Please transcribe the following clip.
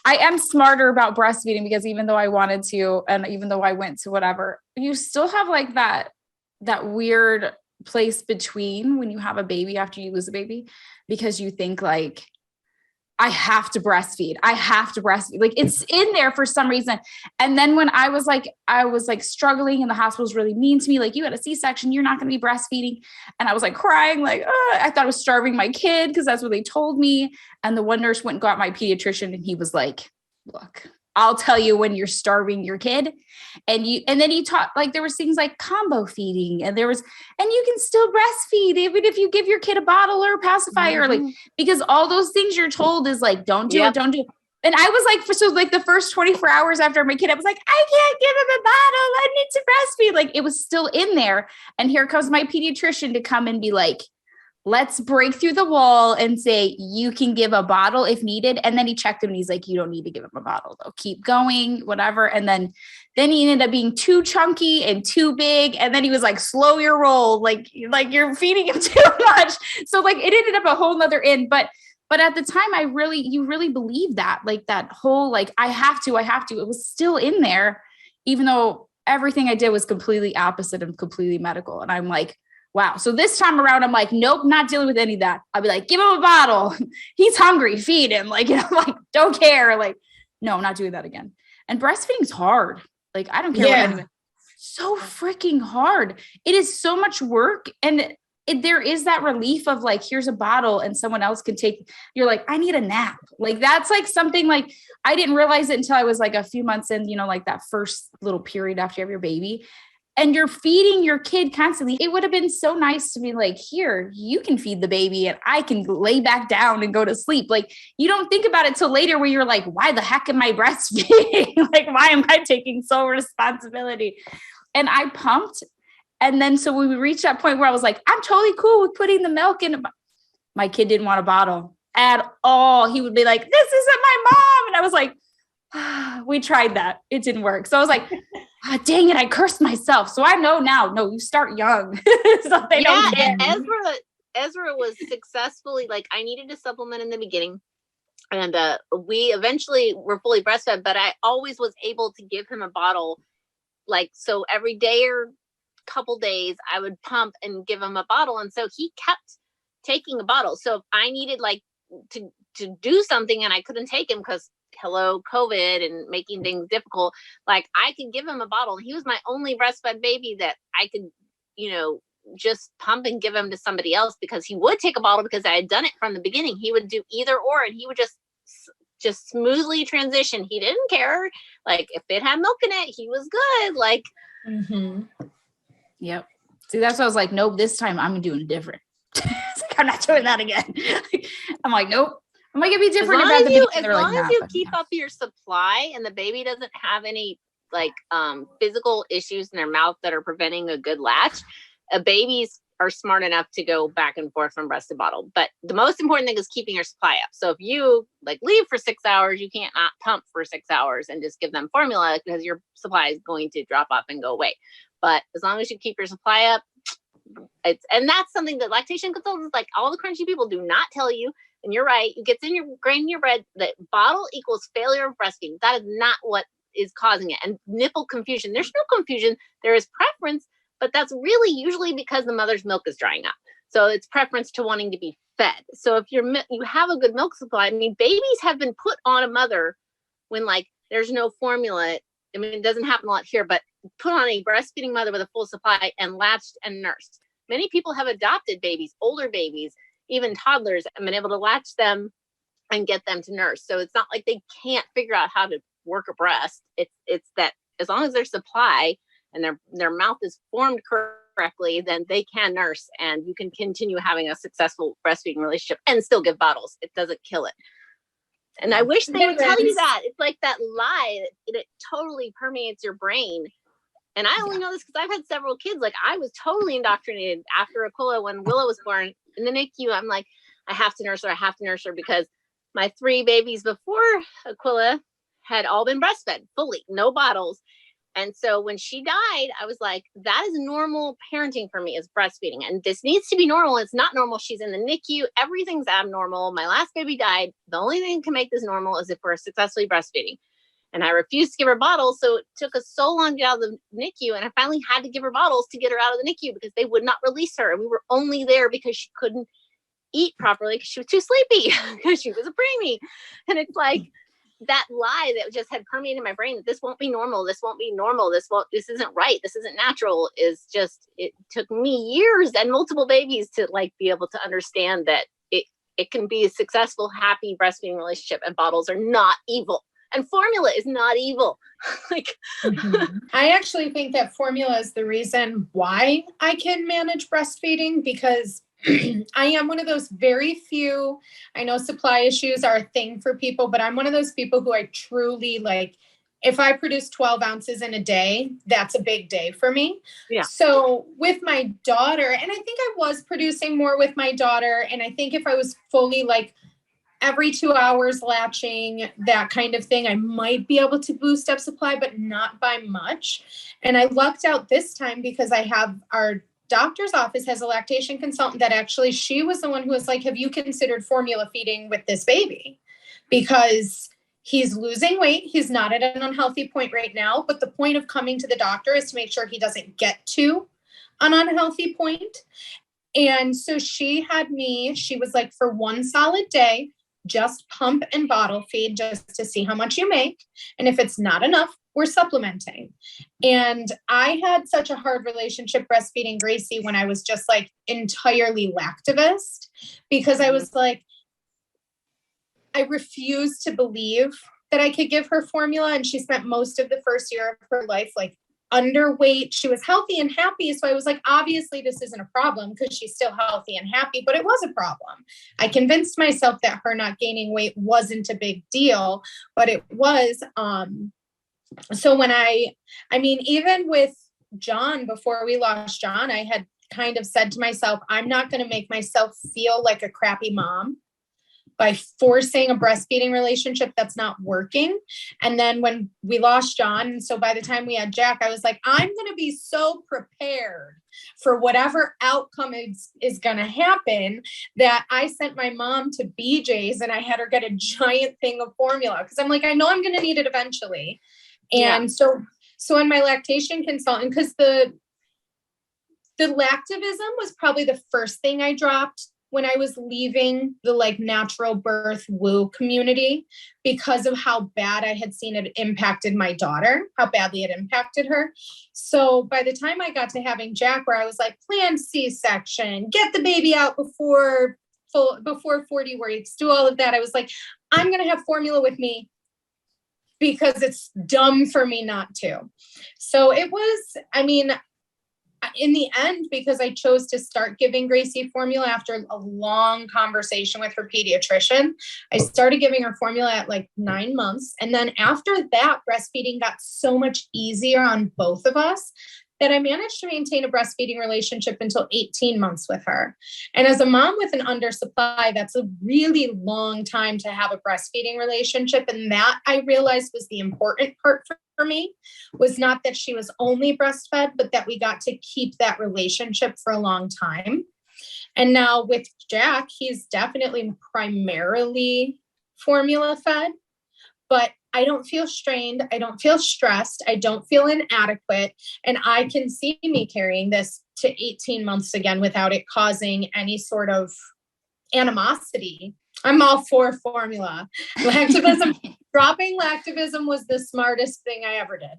I am smarter about breastfeeding because even though I wanted to, and even though I went to whatever, you still have like that weird place between when you have a baby after you lose a baby, because you think like, I have to breastfeed. I have to breastfeed. Like it's in there for some reason. And then when I was like struggling and the hospital was really mean to me, like you had a C-section, you're not going to be breastfeeding. And I was like crying, like, I thought I was starving my kid because that's what they told me. And the one nurse went and got my pediatrician and he was like, look, I'll tell you when you're starving your kid. And then he taught, like, there was things like combo feeding and you can still breastfeed even if you give your kid a bottle or a pacifier, like, because all those things you're told is like, don't do it. And I was like, so like the first 24 hours after my kid, I was like, I can't give him a bottle. I need to breastfeed. Like it was still in there. And here comes my pediatrician to come and be like, let's break through the wall and say, you can give a bottle if needed. And then he checked him and he's like, you don't need to give him a bottle though. Keep going, whatever. And then he ended up being too chunky and too big. And then he was like, slow your roll. Like you're feeding him too much. So like it ended up a whole nother end. But at the time you really believe that, like that whole, like, I have to, it was still in there, even though everything I did was completely opposite and completely medical. And I'm like, wow. So this time around, I'm like, nope, not dealing with any of that. I'll be like, give him a bottle. He's hungry. Feed him. Like, like, don't care. Like, no, I'm not doing that again. And breastfeeding's hard. Like, I don't care what anyone. So freaking hard. It is so much work. And there is that relief of like, here's a bottle and someone else can take, you're like, I need a nap. Like, that's like something like, I didn't realize it until I was like a few months in, like that first little period after you have your baby. And you're feeding your kid constantly. It would have been so nice to be like, here, you can feed the baby and I can lay back down and go to sleep. Like, you don't think about it till later where you're like, why the heck am I breastfeeding? Like, why am I taking sole responsibility? And I pumped. And then, so we reached that point where I was like, I'm totally cool with putting the milk in. My kid didn't want a bottle at all. He would be like, this isn't my mom. And I was like, we tried that. It didn't work. So I was like, dang it, I cursed myself. So I know now, no, you start young. So they don't care. Ezra was successfully, like, I needed to supplement in the beginning. And we eventually were fully breastfed, but I always was able to give him a bottle. Like, so every day or couple days, I would pump and give him a bottle. And so he kept taking a bottle. So if I needed like to do something and I couldn't take him because hello, COVID and making things difficult, like I could give him a bottle. And he was my only breastfed baby that I could, just pump and give him to somebody else because he would take a bottle because I had done it from the beginning. He would do either or, and he would just smoothly transition. He didn't care. Like if it had milk in it, he was good. Like, Yep. See, that's why I was like, nope, this time I'm doing different. It's like, I'm not doing that again. I'm like, nope. I'm like, it'd be different. As long as you keep up your supply and the baby doesn't have any like physical issues in their mouth that are preventing a good latch, babies are smart enough to go back and forth from breast to bottle. But the most important thing is keeping your supply up. So if you like leave for 6 hours, you can't not pump for 6 hours and just give them formula because your supply is going to drop off and go away. But as long as you keep your supply up, and that's something that lactation consultants, like all the crunchy people, do not tell you. And you're right, it gets in your grain in your bread that bottle equals failure of breastfeeding. That is not what is causing it. And nipple confusion, there's no confusion. There is preference, but that's really usually because the mother's milk is drying up. So it's preference to wanting to be fed. So if you have a good milk supply, I mean, babies have been put on a mother when like there's no formula. I mean, it doesn't happen a lot here, but put on a breastfeeding mother with a full supply and latched and nursed. Many people have adopted babies, older babies, even toddlers, and been able to latch them and get them to nurse. So it's not like they can't figure out how to work a breast. It's that as long as their supply and their mouth is formed correctly, then they can nurse and you can continue having a successful breastfeeding relationship and still give bottles. It doesn't kill it. And I wish they would tell you that. It's like that lie. It totally permeates your brain. And I only know this because I've had several kids. Like I was totally indoctrinated after Aquila when Willow was born in the NICU. I'm like, I have to nurse her because my 3 babies before Aquila had all been breastfed fully, no bottles. And so when she died, I was like, that is normal parenting for me, is breastfeeding. And this needs to be normal. It's not normal. She's in the NICU. Everything's abnormal. My last baby died. The only thing that can make this normal is if we're successfully breastfeeding. And I refused to give her bottles. So it took us so long to get out of the NICU. And I finally had to give her bottles to get her out of the NICU because they would not release her. And we were only there because she couldn't eat properly because she was too sleepy because she was a preemie. And it's like, that lie that just had permeated my brain that this won't be normal, this won't be normal, this isn't right, this isn't natural, is just, it took me years and multiple babies to like be able to understand that it can be a successful, happy breastfeeding relationship, and bottles are not evil, and formula is not evil. Like, I actually think that formula is the reason why I can manage breastfeeding, because I am one of those very few, I know supply issues are a thing for people, but I'm one of those people who I truly like, if I produce 12 ounces in a day, that's a big day for me. Yeah. So with my daughter, and I think I was producing more with my daughter. And I think if I was fully like every 2 hours latching, that kind of thing, I might be able to boost up supply, but not by much. And I lucked out this time because I have our doctor's office has a lactation consultant that actually, she was the one who was like, have you considered formula feeding with this baby? Because he's losing weight. He's not at an unhealthy point right now. But the point of coming to the doctor is to make sure he doesn't get to an unhealthy point. And so she was like, for one solid day, just pump and bottle feed just to see how much you make. And if it's not enough, we're supplementing. And I had such a hard relationship breastfeeding Gracie when I was just like entirely lactivist, because I was like, I refused to believe that I could give her formula. And she spent most of the first year of her life like underweight. She was healthy and happy. So I was like, obviously this isn't a problem because she's still healthy and happy, but it was a problem. I convinced myself that her not gaining weight wasn't a big deal, but it was. So when even with John, before we lost John, I had kind of said to myself, I'm not going to make myself feel like a crappy mom by forcing a breastfeeding relationship that's not working. And then when we lost John, and so by the time we had Jack, I was like, I'm going to be so prepared for whatever outcome is going to happen, that I sent my mom to BJ's and I had her get a giant thing of formula. Cause I'm like, I know I'm going to need it eventually. And so in my lactation consultant, because the lactivism was probably the first thing I dropped when I was leaving the like natural birth woo community, because of how bad I had seen it impacted my daughter, how badly it impacted her. So by the time I got to having Jack, where I was like, planned C-section, get the baby out before 40 weeks, do all of that, I was like, I'm going to have formula with me because it's dumb for me not to. So it was, in the end, because I chose to start giving Gracie formula after a long conversation with her pediatrician, I started giving her formula at like 9 months. And then after that, breastfeeding got so much easier on both of us that I managed to maintain a breastfeeding relationship until 18 months with her. And as a mom with an undersupply, that's a really long time to have a breastfeeding relationship. And that I realized was the important part for me, was not that she was only breastfed, but that we got to keep that relationship for a long time. And now with Jack, he's definitely primarily formula fed, but I don't feel strained. I don't feel stressed. I don't feel inadequate. And I can see me carrying this to 18 months again without it causing any sort of animosity. I'm all for formula. Lactivism, dropping lactivism was the smartest thing I ever did.